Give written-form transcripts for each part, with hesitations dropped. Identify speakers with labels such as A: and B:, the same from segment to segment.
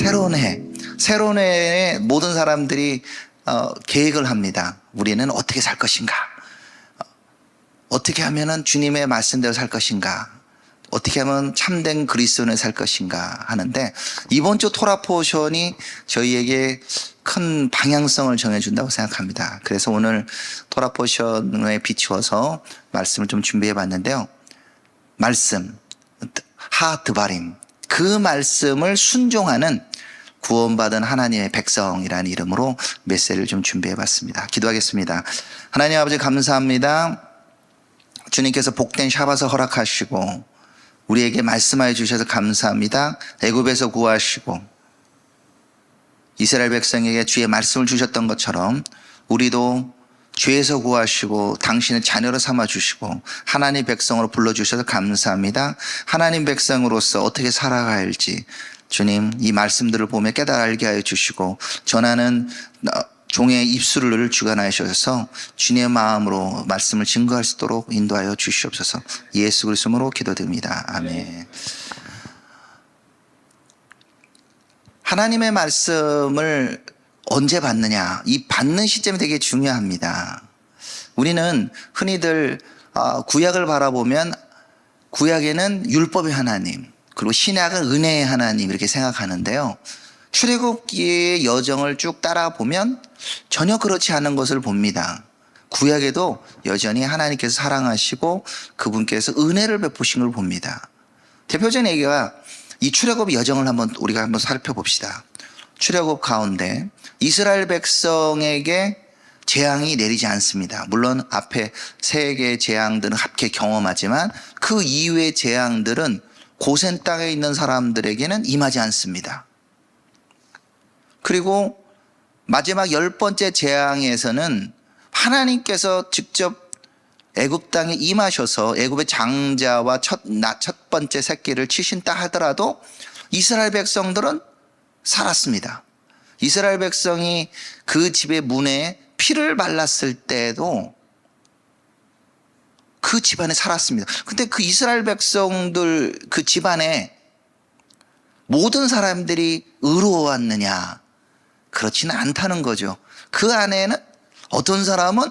A: 새로운 해, 새로운 해에 모든 사람들이 계획을 합니다. 우리는 어떻게 살 것인가? 어떻게 하면은 주님의 말씀대로 살 것인가? 어떻게 하면 참된 그리스도인을 살 것인가 하는데, 이번 주 토라 포션이 저희에게 큰 방향성을 정해준다고 생각합니다. 그래서 오늘 토라 포션에 비추어서 말씀을 좀 준비해 봤는데요. 말씀, 하드바림, 그 말씀을 순종하는 구원받은 하나님의 백성이라는 이름으로 메시지를 좀 준비해 봤습니다. 기도하겠습니다. 하나님 아버지 감사합니다. 주님께서 복된 샤밧을 허락하시고 우리에게 말씀하여 주셔서 감사합니다. 애굽에서 구하시고 이스라엘 백성에게 주의 말씀을 주셨던 것처럼 우리도 죄에서 구하시고 당신의 자녀로 삼아주시고 하나님 백성으로 불러주셔서 감사합니다. 하나님 백성으로서 어떻게 살아가야 할지 주님 이 말씀들을 보며 깨달아 알게 하여 주시고 전하는 종의 입술을 주관하여 주셔서 주님의 마음으로 말씀을 증거할 수 있도록 인도하여 주시옵소서. 예수 그리스도로 기도드립니다. 아멘. 하나님의 말씀을 언제 받느냐, 이 받는 시점이 되게 중요합니다. 우리는 흔히들 구약을 바라보면 구약에는 율법의 하나님, 그리고 신약은 은혜의 하나님 이렇게 생각하는데요. 출애굽기의 여정을 쭉 따라보면 전혀 그렇지 않은 것을 봅니다. 구약에도 여전히 하나님께서 사랑하시고 그분께서 은혜를 베푸신 걸 봅니다. 대표적인 얘기가 이 출애굽 여정을 우리가 한번 살펴봅시다. 출애굽 가운데 이스라엘 백성에게 재앙이 내리지 않습니다. 물론 앞에 세 개의 재앙들은 함께 경험하지만 그 이후의 재앙들은 고센 땅에 있는 사람들에게는 임하지 않습니다. 그리고 마지막 10번째 재앙에서는 하나님께서 직접 애굽 땅에 임하셔서 애굽의 장자와 첫 번째 새끼를 치신다 하더라도 이스라엘 백성들은 살았습니다. 이스라엘 백성이 그 집의 문에 피를 발랐을 때도 그 집안에 살았습니다. 근데 그 이스라엘 백성들 그 집안에 모든 사람들이 의로웠느냐? 그렇지는 않다는 거죠. 그 안에는 어떤 사람은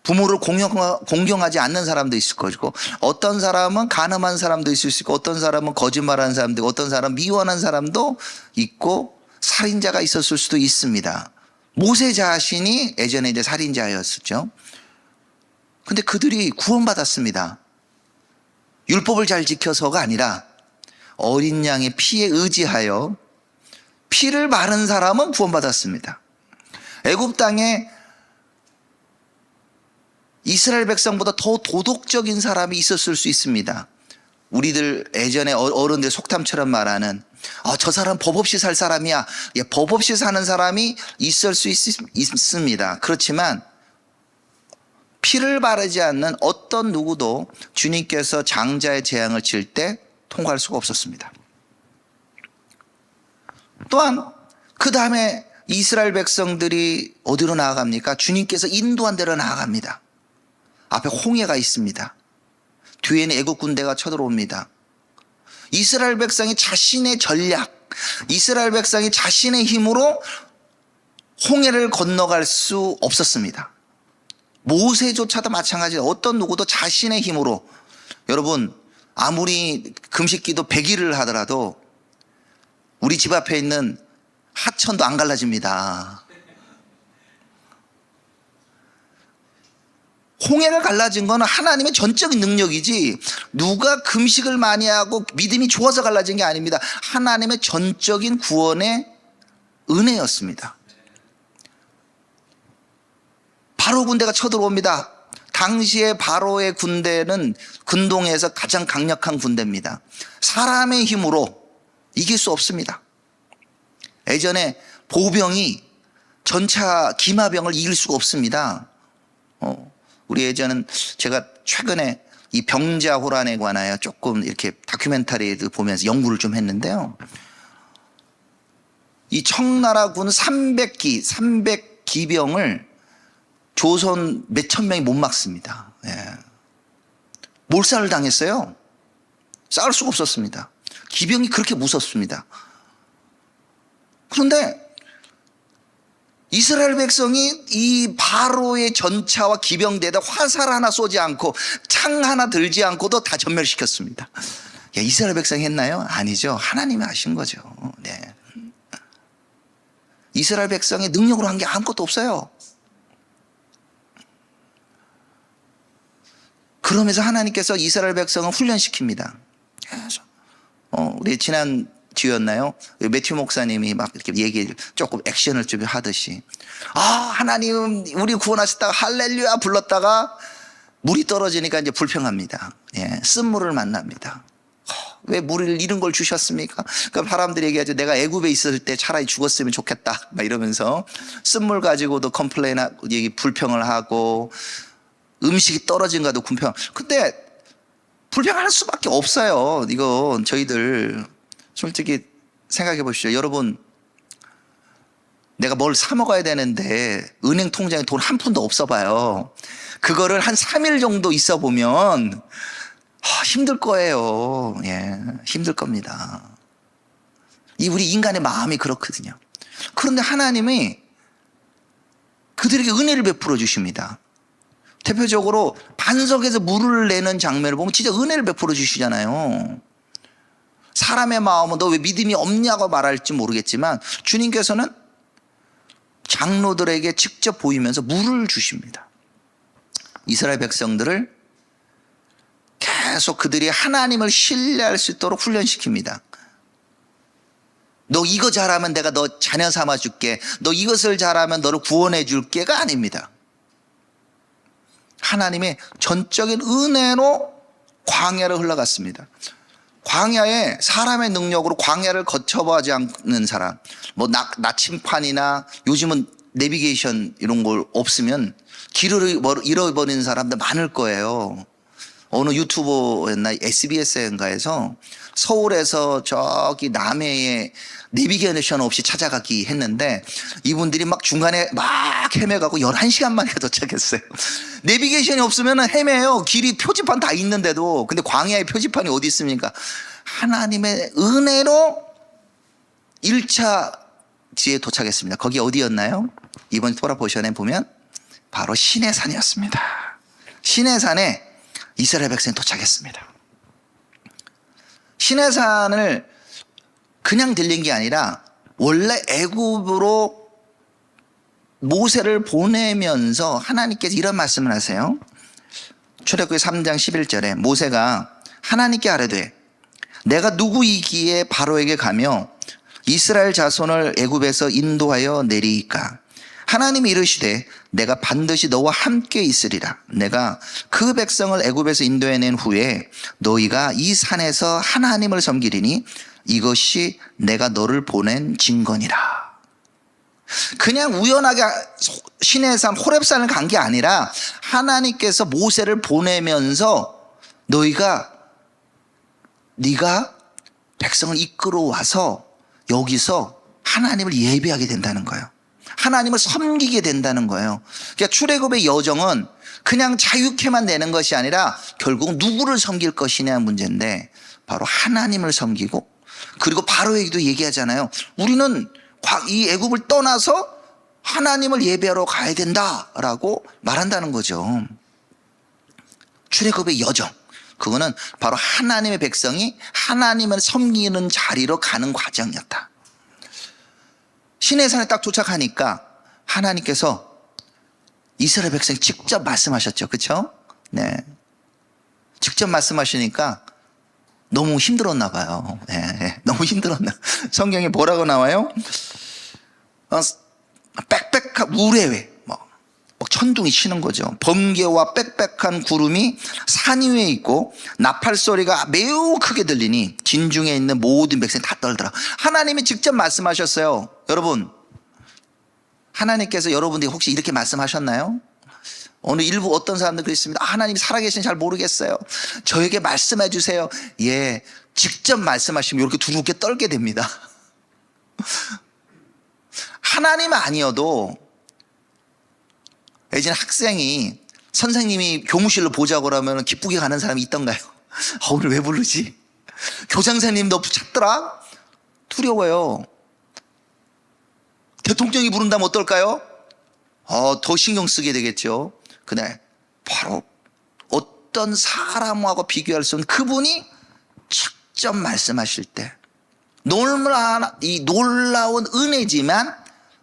A: 부모를 공경하지 않는 사람도 있을 것이고, 어떤 사람은 간음한 사람도 있을 수 있고, 어떤 사람은 거짓말하는 사람도 있고, 어떤 사람은 미워하는 사람도 있고, 살인자가 있었을 수도 있습니다. 모세 자신이 예전에 이제 살인자였었죠. 근데 그들이 구원받았습니다. 율법을 잘 지켜서가 아니라 어린 양의 피에 의지하여 피를 바른 사람은 구원받았습니다. 애굽 땅에 이스라엘 백성보다 더 도덕적인 사람이 있었을 수 있습니다. 우리들 예전에 어른들 속담처럼 말하는 저 사람 법 없이 살 사람이야. 법 없이 사는 사람이 있을 수 있습니다. 그렇지만 피를 바르지 않는 어떤 누구도 주님께서 장자의 재앙을 칠 때 통과할 수가 없었습니다. 또한 그 다음에 이스라엘 백성들이 어디로 나아갑니까? 주님께서 인도한 대로 나아갑니다. 앞에 홍해가 있습니다. 뒤에는 애국 군대가 쳐들어옵니다. 이스라엘 백성이 자신의 전략, 이스라엘 백성이 자신의 힘으로 홍해를 건너갈 수 없었습니다. 모세조차도 마찬가지예요. 어떤 누구도 자신의 힘으로, 여러분 아무리 금식기도 100일을 하더라도 우리 집 앞에 있는 하천도 안 갈라집니다. 홍해가 갈라진 건 하나님의 전적인 능력이지 누가 금식을 많이 하고 믿음이 좋아서 갈라진 게 아닙니다. 하나님의 전적인 구원의 은혜였습니다. 바로 군대가 쳐들어옵니다. 당시에 바로의 군대는 근동에서 가장 강력한 군대입니다. 사람의 힘으로 이길 수 없습니다. 예전에 보병이 전차 기마병을 이길 수가 없습니다. 우리 예전은 제가 최근에 이 병자호란에 관하여 조금 이렇게 다큐멘터리를 보면서 연구를 좀 했는데요. 이 청나라군 300기병을 조선 몇천 명이 못 막습니다. 몰살을 당했어요. 싸울 수가 없었습니다. 기병이 그렇게 무섭습니다. 그런데 이스라엘 백성이 이 바로의 전차와 기병대에다 화살 하나 쏘지 않고 창 하나 들지 않고도 다 전멸시켰습니다. 야, 이스라엘 백성이 했나요? 아니죠. 하나님이 하신 거죠. 네. 이스라엘 백성의 능력으로 한 게 아무것도 없어요. 그러면서 하나님께서 이스라엘 백성을 훈련시킵니다. 계속. 우리 지난 주였나요? 매튜 목사님이 막 이렇게 얘기 조금 액션을 좀 하듯이, 하나님 우리 구원하셨다가 할렐루야 불렀다가 물이 떨어지니까 이제 불평합니다. 예, 쓴물을 만납니다. 왜 물을 이런 걸 주셨습니까? 그러니까 사람들이 얘기하죠. 내가 애굽에 있을 때 차라리 죽었으면 좋겠다 막 이러면서 쓴물 가지고도 컴플레인하고 불평을 하고, 음식이 떨어진가도 불평. 근데 불평할 수밖에 없어요. 이건 저희들 솔직히 생각해 보시죠. 여러분, 내가 뭘 사 먹어야 되는데 은행 통장에 돈 한 푼도 없어 봐요. 그거를 한 3일 정도 있어 보면 힘들 거예요. 예, 힘들 겁니다. 우리 인간의 마음이 그렇거든요. 그런데 하나님이 그들에게 은혜를 베풀어 주십니다. 대표적으로 반석에서 물을 내는 장면을 보면 진짜 은혜를 베풀어 주시잖아요. 사람의 마음은 너 왜 믿음이 없냐고 말할지 모르겠지만 주님께서는 장로들에게 직접 보이면서 물을 주십니다. 이스라엘 백성들을 계속 그들이 하나님을 신뢰할 수 있도록 훈련시킵니다. 너 이거 잘하면 내가 너 자녀 삼아 줄게. 너 이것을 잘하면 너를 구원해 줄게가 아닙니다. 하나님의 전적인 은혜로 광야를 흘러갔습니다. 광야에 사람의 능력으로 광야를 거쳐보지 않는 사람, 뭐 나침판이나 요즘은 내비게이션 이런 걸 없으면 길을 잃어버리는 사람들 많을 거예요. 어느 유튜버였나 SBS인가에서 서울에서 저기 남해에 내비게이션 없이 찾아가기 했는데 이분들이 막 중간에 막 헤매가고 11시간 만에 도착했어요. 내비게이션이 없으면 헤매요. 길이 표지판 다 있는데도. 근데 광야에 표지판이 어디 있습니까? 하나님의 은혜로 1차 지에 도착했습니다. 거기 어디였나요? 이번 토라포션에 보면 바로 시내산이었습니다. 시내산에 이스라엘 백성이 도착했습니다. 시내산을 그냥 들린 게 아니라 원래 애굽으로 모세를 보내면서 하나님께서 이런 말씀을 하세요. 출애굽기 3장 11절에 모세가 하나님께 아뢰되 내가 누구이기에 바로에게 가며 이스라엘 자손을 애굽에서 인도하여 내리이까. 하나님이 이르시되 내가 반드시 너와 함께 있으리라. 내가 그 백성을 애굽에서 인도해낸 후에 너희가 이 산에서 하나님을 섬기리니 이것이 내가 너를 보낸 증거니라. 그냥 우연하게 시내산 호렙산을 간 게 아니라 하나님께서 모세를 보내면서 네가 백성을 이끌어 와서 여기서 하나님을 예배하게 된다는 거예요. 하나님을 섬기게 된다는 거예요. 그러니까 출애굽의 여정은 그냥 자유케만 되는 것이 아니라 결국 누구를 섬길 것이냐 문제인데 바로 하나님을 섬기고, 그리고 바로에게도 얘기하잖아요. 우리는 이 애굽을 떠나서 하나님을 예배하러 가야 된다라고 말한다는 거죠. 출애굽의 여정, 그거는 바로 하나님의 백성이 하나님을 섬기는 자리로 가는 과정이었다. 시내산에 딱 도착하니까 하나님께서 이스라엘 백성이 직접 말씀하셨죠. 그렇죠? 네. 직접 말씀하시니까 너무 힘들었나 봐요. 네. 너무 힘들었나. 성경에 뭐라고 나와요? 빽빽한 우레회, 천둥이 치는 거죠. 번개와 빽빽한 구름이 산 위에 있고 나팔 소리가 매우 크게 들리니 진중에 있는 모든 백성이 다 떨더라. 하나님이 직접 말씀하셨어요. 여러분, 하나님께서 여러분들이 혹시 이렇게 말씀하셨나요? 어느 일부 어떤 사람들 그랬습니다. 하나님이 살아계신 잘 모르겠어요. 저에게 말씀해 주세요. 예, 직접 말씀하시면 이렇게 두렵게 떨게 됩니다. 하나님 아니어도 예전에 학생이 선생님이 교무실로 보자고 그러면 기쁘게 가는 사람이 있던가요? 오늘 왜 부르지? 교장선생님 너 찾더라? 두려워요. 대통령이 부른다면 어떨까요? 더 신경 쓰게 되겠죠. 근데 바로 어떤 사람하고 비교할 수 없는 그분이 직접 말씀하실 때 이 놀라운 은혜지만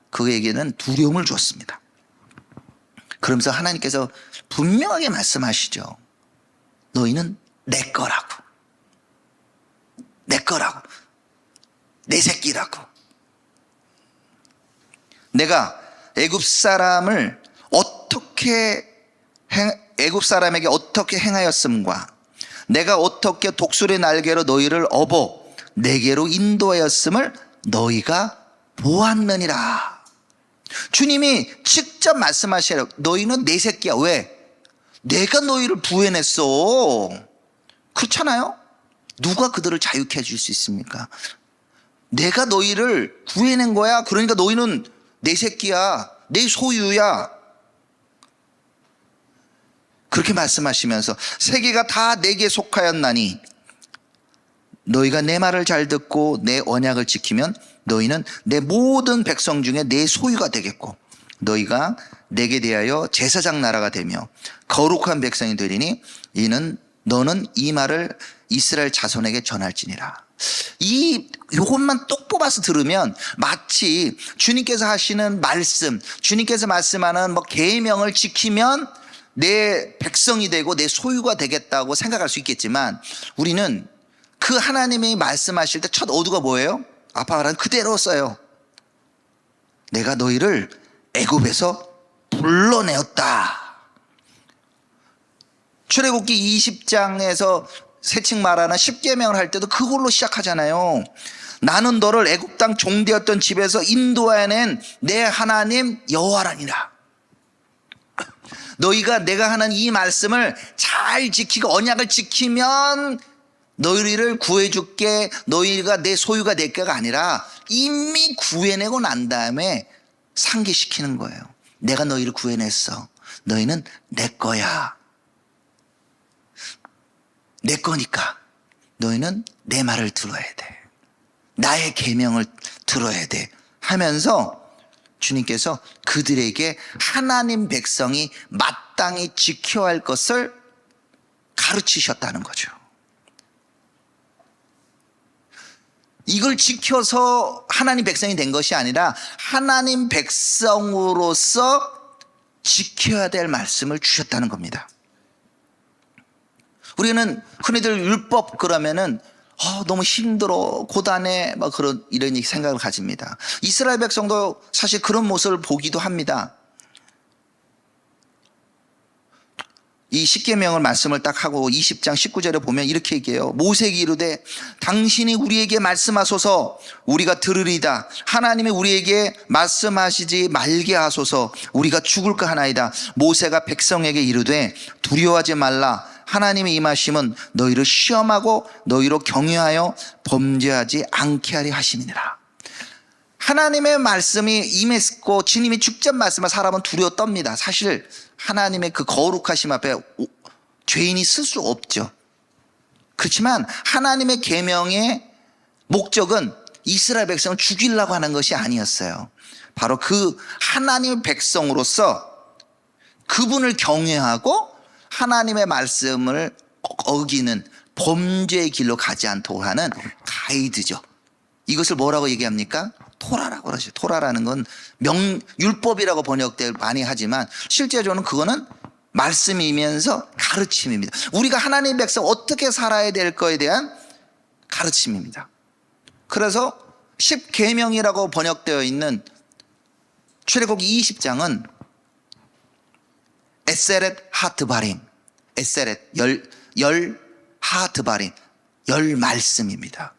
A: 그에게는 두려움을 줬습니다. 그러면서 하나님께서 분명하게 말씀하시죠. 너희는 내 거라고. 내 거라고. 내 새끼라고. 내가 애굽 사람에게 어떻게 행하였음과 내가 어떻게 독수리 날개로 너희를 업어 내게로 인도하였음을 너희가 보았느니라. 주님이 직접 말씀하시라고. 너희는 내 새끼야. 왜? 내가 너희를 구해냈어. 그렇잖아요? 누가 그들을 자유케 해줄 수 있습니까? 내가 너희를 구해낸 거야. 그러니까 너희는 내 새끼야. 내 소유야. 그렇게 말씀하시면서 세계가 다 내게 속하였나니 너희가 내 말을 잘 듣고 내 언약을 지키면 너희는 내 모든 백성 중에 내 소유가 되겠고 너희가 내게 대하여 제사장 나라가 되며 거룩한 백성이 되리니 너는 이 말을 이스라엘 자손에게 전할지니라. 요것만 똑 뽑아서 들으면 마치 주님께서 하시는 말씀, 주님께서 말씀하는 계명을 지키면 내 백성이 되고 내 소유가 되겠다고 생각할 수 있겠지만 우리는 그 하나님이 말씀하실 때 첫 어두가 뭐예요? 아빠 말한 그대로 써요. 내가 너희를 애굽에서 불러내었다. 출애굽기 20장에서 세칭 말하는 십계명을 할 때도 그걸로 시작하잖아요. 나는 너를 애굽 땅 종되었던 집에서 인도해낸 내 하나님 여호와라니라. 너희가 내가 하는 이 말씀을 잘 지키고 언약을 지키면 너희를 구해줄게, 너희가 내 소유가 될 게가 아니라 이미 구해내고 난 다음에 상기시키는 거예요. 내가 너희를 구해냈어. 너희는 내 거야. 내 거니까 너희는 내 말을 들어야 돼. 나의 계명을 들어야 돼 하면서 주님께서 그들에게 하나님 백성이 마땅히 지켜야 할 것을 가르치셨다는 거죠. 이걸 지켜서 하나님 백성이 된 것이 아니라 하나님 백성으로서 지켜야 될 말씀을 주셨다는 겁니다. 우리는 흔히들 율법 그러면은 너무 힘들어, 고단해, 이런 생각을 가집니다. 이스라엘 백성도 사실 그런 모습을 보기도 합니다. 이 십계명을 말씀을 딱 하고 20장 19절에 보면 이렇게 얘기해요. 모세에게 이르되 당신이 우리에게 말씀하소서 우리가 들으리다. 하나님이 우리에게 말씀하시지 말게 하소서 우리가 죽을까 하나이다. 모세가 백성에게 이르되 두려워하지 말라. 하나님의 임하심은 너희를 시험하고 너희로 경유하여 범죄하지 않게 하리 하심이니라. 하나님의 말씀이 임했고 주님이 직접 말씀을 사람은 두려워 떱니다. 사실 하나님의 그 거룩하심 앞에 죄인이 쓸 수 없죠. 그렇지만 하나님의 계명의 목적은 이스라엘 백성을 죽이려고 하는 것이 아니었어요. 바로 그 하나님의 백성으로서 그분을 경외하고 하나님의 말씀을 어기는 범죄의 길로 가지 않도록 하는 가이드죠. 이것을 뭐라고 얘기합니까? 토라라고 그러죠. 토라라는 건 율법이라고 번역될 많이 하지만 실제로는 그거는 말씀이면서 가르침입니다. 우리가 하나님 백성 어떻게 살아야 될 거에 대한 가르침입니다. 그래서 십계명이라고 번역되어 있는 출애굽기 20장은 에세렛 하트바림, 에세렛 열 하트바림, 열 말씀입니다.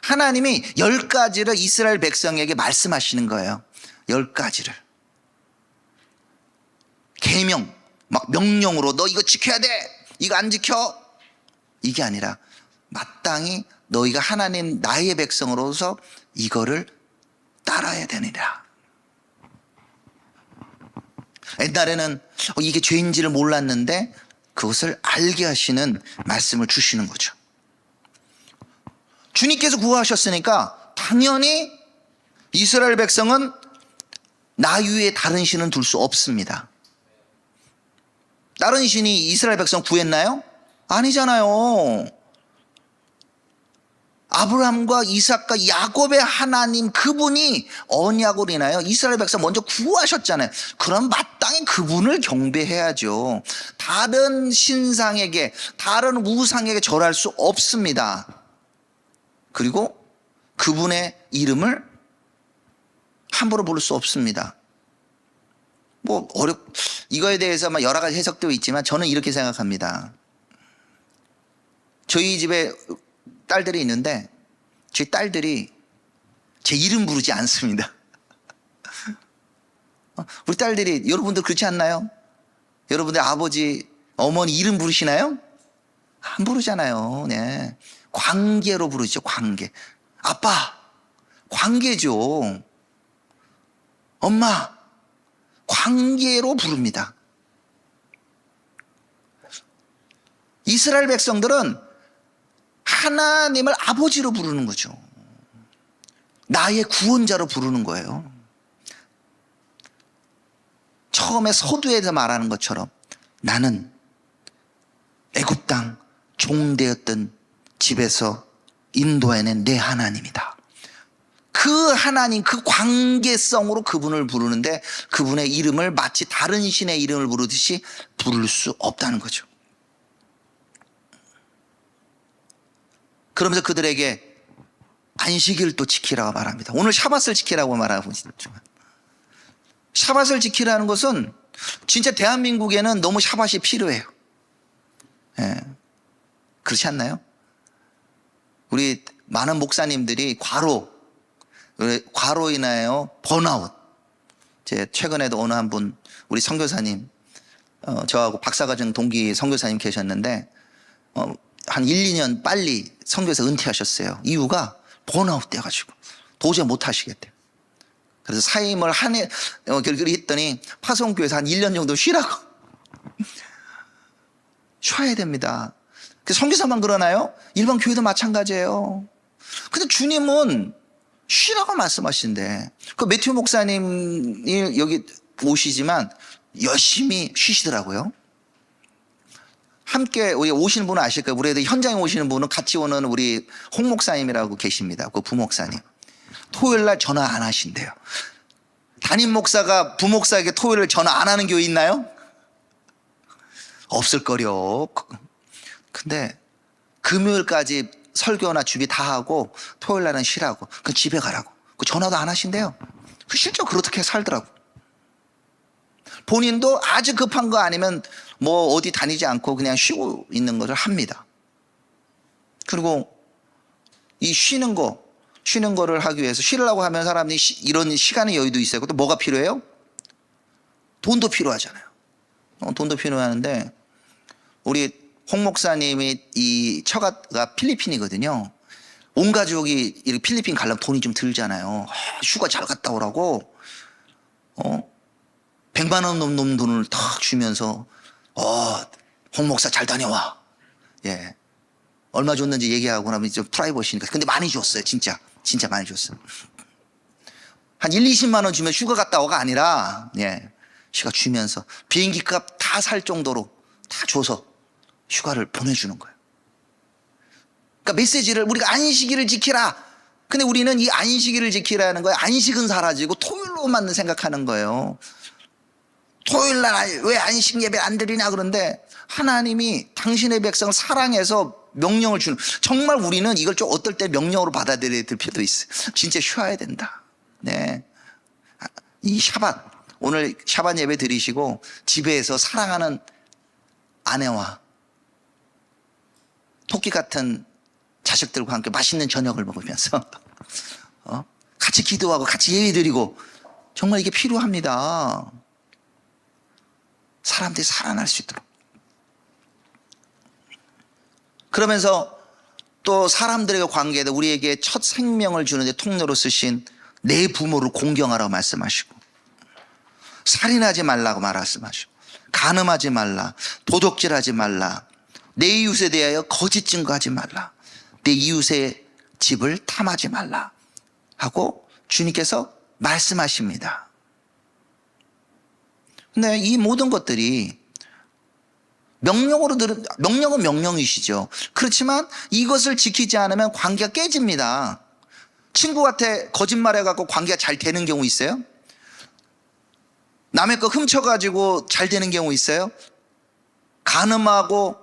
A: 하나님이 10가지를 이스라엘 백성에게 말씀하시는 거예요. 10가지를. 계명, 명령으로 너 이거 지켜야 돼. 이거 안 지켜. 이게 아니라 마땅히 너희가 하나님 나의 백성으로서 이거를 따라야 되느라. 옛날에는 이게 죄인지를 몰랐는데 그것을 알게 하시는 말씀을 주시는 거죠. 주님께서 구하셨으니까 당연히 이스라엘 백성은 나 위에 다른 신은 둘 수 없습니다. 다른 신이 이스라엘 백성 구했나요? 아니잖아요. 아브라함과 이삭과 야곱의 하나님, 그분이 언약으로 인하여 이스라엘 백성 먼저 구하셨잖아요. 그럼 마땅히 그분을 경배해야죠. 다른 신상에게, 다른 우상에게 절할 수 없습니다. 그리고 그분의 이름을 함부로 부를 수 없습니다. 이거에 대해서 여러 가지 해석도 있지만 저는 이렇게 생각합니다. 저희 집에 딸들이 있는데 저희 딸들이 제 이름 부르지 않습니다. 우리 딸들이, 여러분들 그렇지 않나요? 여러분들 아버지, 어머니 이름 부르시나요? 안 부르잖아요. 네. 관계로 부르죠. 관계. 아빠, 관계죠. 엄마, 관계로 부릅니다. 이스라엘 백성들은 하나님을 아버지로 부르는 거죠. 나의 구원자로 부르는 거예요. 처음에 서두에서 말하는 것처럼 나는 애굽 땅 종되었던 집에서 인도해낸 내 하나님이다. 그 하나님, 그 관계성으로 그분을 부르는데 그분의 이름을 마치 다른 신의 이름을 부르듯이 부를 수 없다는 거죠. 그러면서 그들에게 안식일을 또 지키라고 말합니다. 오늘 샤밧을 지키라고 말하고 있지만, 샤밧을 지키라는 것은 진짜 대한민국에는 너무 샤밧이 필요해요. 예. 그렇지 않나요? 우리 많은 목사님들이 과로 인하여 번아웃. 최근에도 어느 한 분, 우리 선교사님, 저하고 박사과정 동기 선교사님 계셨는데, 한 1, 2년 빨리 선교에서 은퇴하셨어요. 이유가 번아웃 돼가지고 도저히 못 하시겠대요. 그래서 사임을 했더니 파송교회에서 한 1년 정도 쉬라고. 쉬어야 됩니다. 선교사만 그러나요? 일반 교회도 마찬가지예요. 근데 주님은 쉬라고 말씀하시는데, 그 매튜 목사님이 여기 오시지만 열심히 쉬시더라고요. 함께 우리 오시는 분은 아실 거예요. 우리 애들 현장에 오시는 분은 같이 오는 우리 홍 목사님이라고 계십니다. 그 부목사님. 토요일 날 전화 안 하신대요. 담임 목사가 부목사에게 토요일 날 전화 안 하는 교회 있나요? 없을 거려. 근데 금요일까지 설교나 주비 다 하고 토요일 날은 쉬라고. 그 집에 가라고. 그 전화도 안 하신대요. 실제로 그렇게 살더라고. 본인도 아주 급한 거 아니면 어디 다니지 않고 그냥 쉬고 있는 것을 합니다. 그리고 이 쉬는 거를 하기 위해서, 쉬려고 하면 사람이 이런 시간의 여유도 있어요. 또 뭐가 필요해요? 돈도 필요하잖아요. 돈도 필요하는데, 우리 홍 목사님이 이 처가가 필리핀이거든요. 온 가족이 필리핀 가려면 돈이 좀 들잖아요. 휴가 잘 갔다 오라고 100만 원 넘는 돈을 탁 주면서 홍 목사 잘 다녀와. 예. 얼마 줬는지 얘기하고 나면 좀 프라이버시니까. 근데 많이 줬어요. 진짜 많이 줬어요. 한 1, 20만 원 주면 휴가 갔다 오가 아니라, 예. 휴가 주면서 비행기 값 다 살 정도로 다 줘서 휴가를 보내주는 거예요. 그러니까 메시지를, 우리가 안식일을 지키라. 근데 우리는 이 안식일을 지키라는 거예요. 안식은 사라지고 토요일로만 생각하는 거예요. 토요일 날 왜 안식 예배 안 드리냐 그런데, 하나님이 당신의 백성을 사랑해서 명령을 주는, 정말 우리는 이걸 좀 어떨 때 명령으로 받아들여야 될 필요도 있어요. 진짜 쉬어야 된다. 네. 이 샤밧, 오늘 샤밧 예배 드리시고 집에서 사랑하는 아내와 토끼 같은 자식들과 함께 맛있는 저녁을 먹으면서 같이 기도하고 같이 예배 드리고, 정말 이게 필요합니다. 사람들이 살아날 수 있도록. 그러면서 또 사람들에게 관계에도 우리에게 첫 생명을 주는데 통로로 쓰신 내 부모를 공경하라고 말씀하시고, 살인하지 말라고 말씀하시고, 간음하지 말라, 도둑질하지 말라, 내 이웃에 대하여 거짓 증거하지 말라, 내 이웃의 집을 탐하지 말라 하고 주님께서 말씀하십니다. 근데 이 모든 것들이 명령은 명령이시죠. 그렇지만 이것을 지키지 않으면 관계가 깨집니다. 친구한테 거짓말해갖고 관계가 잘 되는 경우 있어요? 남의 거 훔쳐가지고 잘 되는 경우 있어요? 간음하고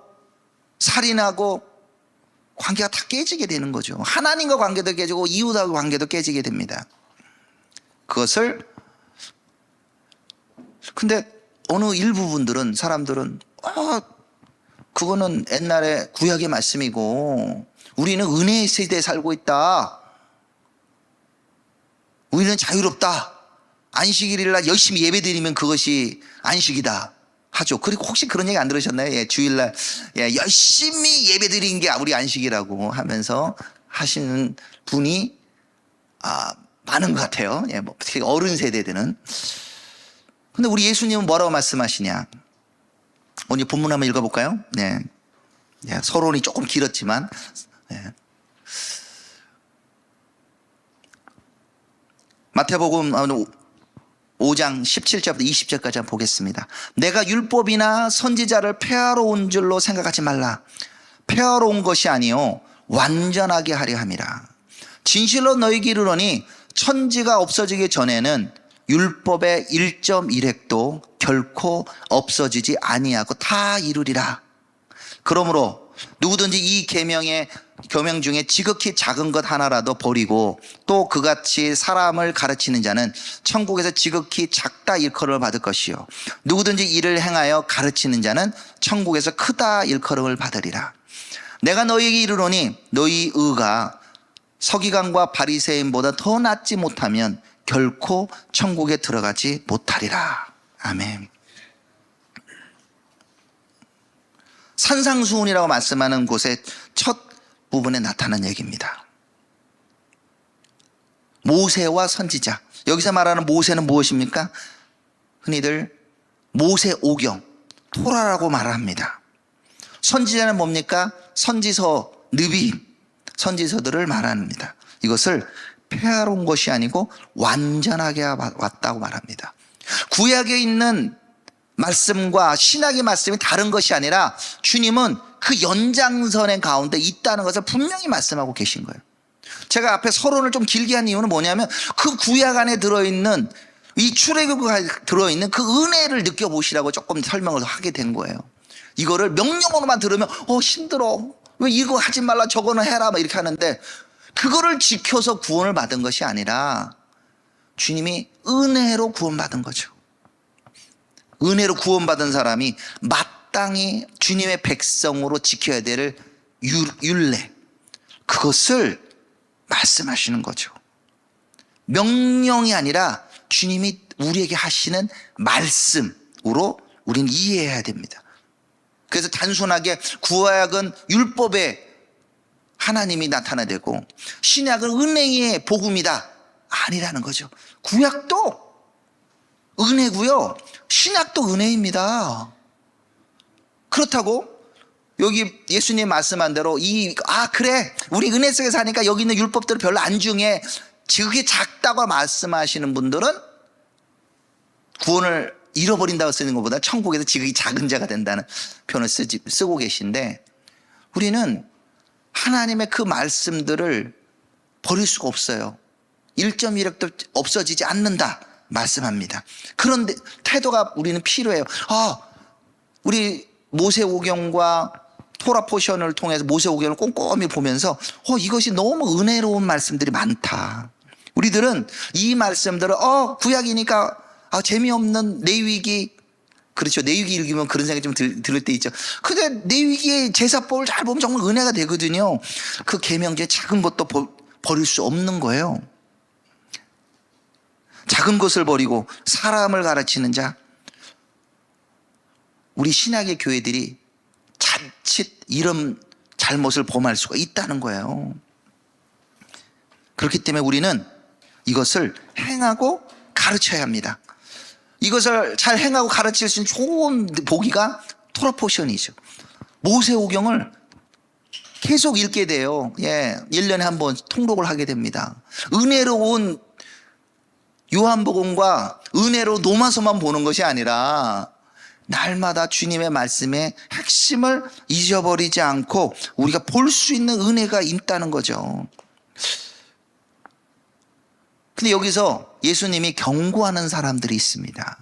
A: 살인하고 관계가 다 깨지게 되는 거죠. 하나님과 관계도 깨지고 이웃하고 관계도 깨지게 됩니다. 그것을 근데 어느 일부 분들은 사람들은 그거는 옛날에 구약의 말씀이고 우리는 은혜의 세대에 살고 있다. 우리는 자유롭다. 안식일일 날 열심히 예배드리면 그것이 안식이다 하죠. 그리고 혹시 그런 얘기 안 들으셨나요? 예, 주일날 열심히 예배드린 게 우리 안식이라고 하면서 하시는 분이 많은 것 같아요. 예, 특히 어른 세대들은. 근데 우리 예수님은 뭐라고 말씀하시냐? 오늘 본문 한번 읽어볼까요? 네. 예, 서론이 조금 길었지만. 네. 마태복음 5장 17절부터 20절까지 한번 보겠습니다. 내가 율법이나 선지자를 폐하러 온 줄로 생각하지 말라. 폐하러 온 것이 아니요 완전하게 하려 함이라. 진실로 너희에게 이르노니 천지가 없어지기 전에는 율법의 1.1획도 결코 없어지지 아니하고 다 이루리라. 그러므로 누구든지 이 계명 중에 지극히 작은 것 하나라도 버리고 또 그같이 사람을 가르치는 자는 천국에서 지극히 작다 일컬음을 받을 것이요 누구든지 이를 행하여 가르치는 자는 천국에서 크다 일컬음을 받으리라. 내가 너희에게 이르노니 너희 의가 서기관과 바리새인보다 더 낫지 못하면 결코 천국에 들어가지 못하리라. 아멘. 산상수훈이라고 말씀하는 곳의 첫 부분에 나타난 얘기입니다. 모세와 선지자. 여기서 말하는 모세는 무엇입니까? 흔히들 모세오경, 토라라고 말합니다. 선지자는 뭡니까? 선지서, 느비, 선지서들을 말합니다. 이것을 폐하러 온 것이 아니고 완전하게 왔다고 말합니다. 구약에 있는 말씀과 신약의 말씀이 다른 것이 아니라 주님은 그 연장선의 가운데 있다는 것을 분명히 말씀하고 계신 거예요. 제가 앞에 서론을 좀 길게 한 이유는 뭐냐면 그 구약 안에 들어있는 이 출애굽에 들어있는 그 은혜를 느껴보시라고 조금 설명을 하게 된 거예요. 이거를 명령으로만 들으면 힘들어. 왜 이거 하지 말라 저거는 해라 막 이렇게 하는데 그거를 지켜서 구원을 받은 것이 아니라 주님이 은혜로 구원받은 거죠. 은혜로 구원받은 사람이 마땅히 주님의 백성으로 지켜야 될 율례, 그것을 말씀하시는 거죠. 명령이 아니라 주님이 우리에게 하시는 말씀으로 우리는 이해해야 됩니다. 그래서 단순하게 구약은 율법에 하나님이 나타나되고 신약은 은혜의 복음이다 아니라는 거죠. 구약도 은혜고요, 신약도 은혜입니다. 그렇다고 여기 예수님 말씀한 대로 그래 우리 은혜 속에 사니까 여기 있는 율법들을 별로 안 중요해, 지극히 작다고 말씀하시는 분들은 구원을 잃어버린다고 쓰는 것보다 천국에서 지극히 작은 자가 된다는 표현을 쓰고 계신데, 우리는 하나님의 그 말씀들을 버릴 수가 없어요. 1.1획도 없어지지 않는다 말씀합니다. 그런데 태도가 우리는 필요해요. 우리 모세오경과 토라 포션을 통해서 모세오경을 꼼꼼히 보면서 이것이 너무 은혜로운 말씀들이 많다. 우리들은 이 말씀들을 구약이니까 재미없는 레위기, 그렇죠, 레위기 읽으면 그런 생각이 좀 들을 때 있죠. 근데 레위기의 제사법을 잘 보면 정말 은혜가 되거든요. 그 계명 중에 작은 것도 버릴 수 없는 거예요. 작은 것을 버리고 사람을 가르치는 자. 우리 신약의 교회들이 자칫 이런 잘못을 범할 수가 있다는 거예요. 그렇기 때문에 우리는 이것을 행하고 가르쳐야 합니다. 이것을 잘 행하고 가르칠 수 있는 좋은 보기가 토라 포션이죠. 모세오경을 계속 읽게 돼요. 1년에 한 번 통독을 하게 됩니다. 은혜로운 요한복음과 은혜로 노마서만 보는 것이 아니라 날마다 주님의 말씀의 핵심을 잊어버리지 않고 우리가 볼 수 있는 은혜가 있다는 거죠. 근데 여기서 예수님이 경고하는 사람들이 있습니다.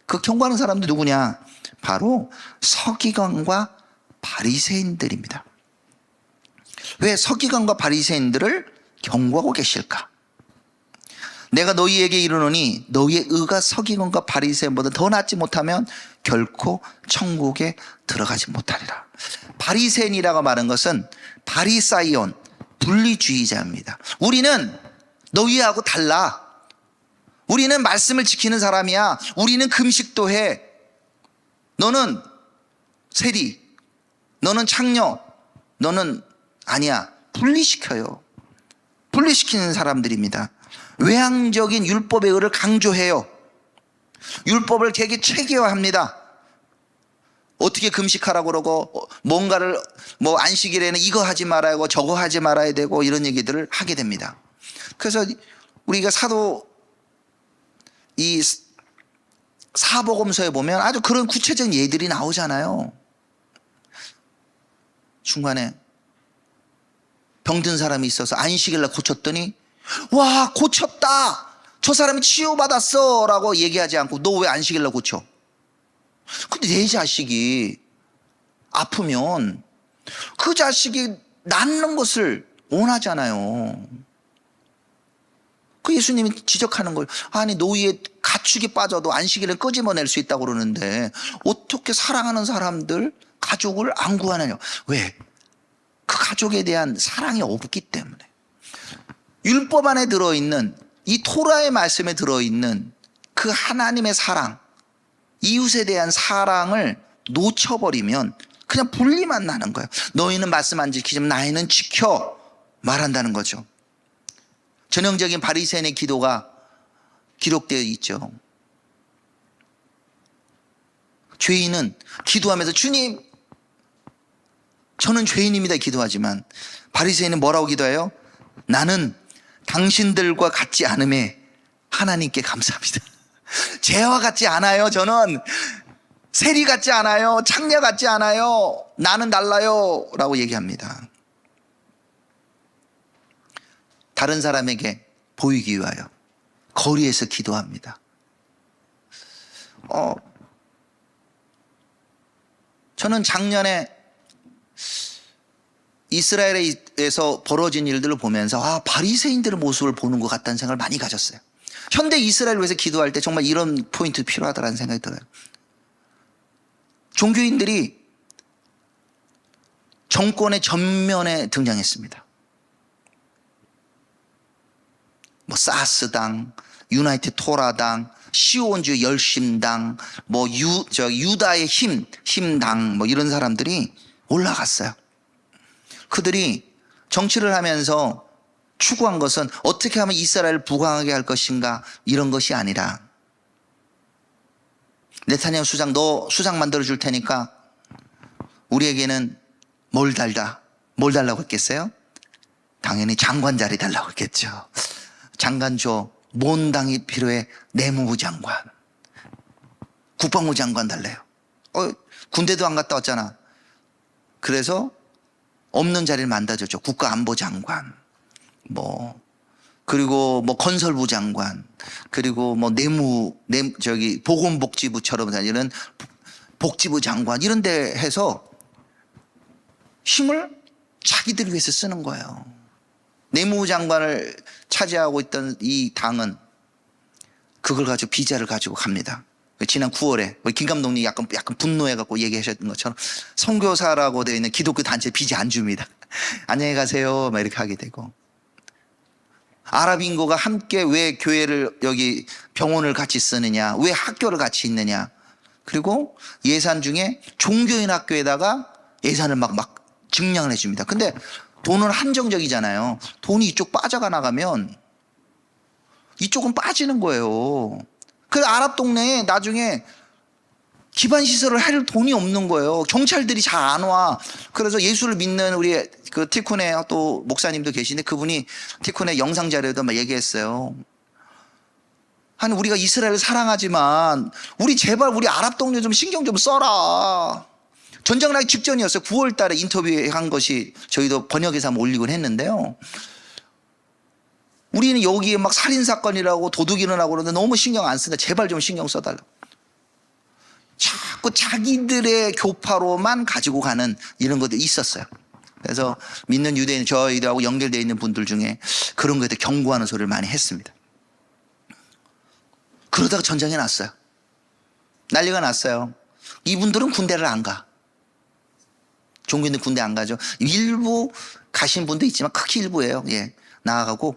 A: 그 경고하는 사람들이 누구냐? 바로 서기관과 바리새인들입니다. 왜 서기관과 바리새인들을 경고하고 계실까? 내가 너희에게 이르노니 너희의 의가 서기관과 바리새인보다 더 낫지 못하면 결코 천국에 들어가지 못하리라. 바리새인이라고 말한 것은 바리사이온, 분리주의자입니다. 우리는 너희하고 달라. 우리는 말씀을 지키는 사람이야. 우리는 금식도 해. 너는 세리, 너는 창녀, 너는 아니야. 분리시켜요. 분리시키는 사람들입니다. 외향적인 율법의 의를 강조해요. 율법을 되게 체계화합니다. 어떻게 금식하라고 그러고 뭔가를 안식일에는 이거 하지 말아야 하고 저거 하지 말아야 되고 이런 얘기들을 하게 됩니다. 그래서 우리가 이 사복음서에 보면 아주 그런 구체적인 예들이 나오잖아요. 중간에 병든 사람이 있어서 안식일날 고쳤더니 와, 고쳤다, 저 사람이 치유받았어 라고 얘기하지 않고 너 왜 안식일날 고쳐? 근데 내 자식이 아프면 그 자식이 낫는 것을 원하잖아요. 그 예수님이 지적하는 걸, 아니 노예의 가축이 빠져도 안식일을 끄집어낼 수 있다고 그러는데 어떻게 사랑하는 사람들 가족을 안 구하느냐? 왜? 그 가족에 대한 사랑이 없기 때문에. 율법 안에 들어있는 이 토라의 말씀에 들어있는 그 하나님의 사랑, 이웃에 대한 사랑을 놓쳐버리면 그냥 분리만 나는 거예요. 너희는 말씀 안 지키지만 나이는 지켜 말한다는 거죠. 전형적인 바리새인의 기도가 기록되어 있죠. 죄인은 기도하면서 주님, 저는 죄인입니다 기도하지만 바리새인은 뭐라고 기도해요? 나는 당신들과 같지 않음에 하나님께 감사합니다. 죄와 같지 않아요. 저는 세리 같지 않아요. 창녀 같지 않아요. 나는 달라요 라고 얘기합니다. 다른 사람에게 보이기 위하여 거리에서 기도합니다. 저는 작년에 이스라엘에서 벌어진 일들을 보면서 바리새인들의 모습을 보는 것 같다는 생각을 많이 가졌어요. 현대 이스라엘을 위해서 기도할 때 정말 이런 포인트 필요하다는 생각이 들어요. 종교인들이 정권의 전면에 등장했습니다. 사스당, 유나이티드 토라당, 시온주 열심당, 유다의 힘당 이런 사람들이 올라갔어요. 그들이 정치를 하면서 추구한 것은 어떻게 하면 이스라엘을 부강하게 할 것인가 이런 것이 아니라, 네타냐후 수장, 너 수장 만들어 줄 테니까 우리에게는 뭘 달라고 했겠어요? 당연히 장관 자리 달라고 했겠죠. 장관 줘. 뭔 당이 필요해? 내무부 장관, 국방부 장관 달래요. 군대도 안 갔다 왔잖아. 그래서 없는 자리를 만들어줬죠. 국가안보장관, 그리고 건설부 장관, 그리고 보건복지부처럼 이런 복지부 장관 이런 데 해서 힘을 자기들 위해서 쓰는 거예요. 내무부 장관을 차지하고 있던 이 당은 그걸 가지고 비자를 가지고 갑니다. 지난 9월에 김 감독님이 약간 분노해갖고 얘기하셨던 것처럼 선교사라고 되어 있는 기독교 단체 비자 안 줍니다. 안녕히 가세요 막 이렇게 하게 되고, 아랍 인구가 함께 왜 교회를 여기 병원을 같이 쓰느냐, 왜 학교를 같이 있느냐, 그리고 예산 중에 종교인 학교에다가 예산을 막 증량을 해줍니다. 근데 돈은 한정적이잖아요. 돈이 이쪽 빠져가 나가면 이쪽은 빠지는 거예요. 그 아랍 동네에 나중에 기반시설을 할 돈이 없는 거예요. 경찰들이 잘 안 와. 그래서 예수를 믿는 우리 그 티쿤의 또 목사님도 계신데 그분이 티쿤의 영상 자료에도 막 얘기했어요. 아니 우리가 이스라엘을 사랑하지만 우리 제발 우리 아랍 동료 좀 신경 좀 써라. 전쟁 나기 직전이었어요. 9월 달에 인터뷰한 것이 저희도 번역해서 한번 올리곤 했는데요. 우리는 여기에 막 살인사건이라고 도둑 일어나고 그러는데 너무 신경 안 쓰니까 제발 좀 신경 써달라고. 자꾸 자기들의 교파로만 가지고 가는 이런 것들이 있었어요. 그래서 믿는 유대인, 저희들하고 연결되어 있는 분들 중에 그런 것에 대해 경고하는 소리를 많이 했습니다. 그러다가 전쟁이 났어요. 난리가 났어요. 이분들은 군대를 안 가. 종교인들 군대 안 가죠. 일부 가신 분도 있지만 극히 일부예요. 예, 나아가고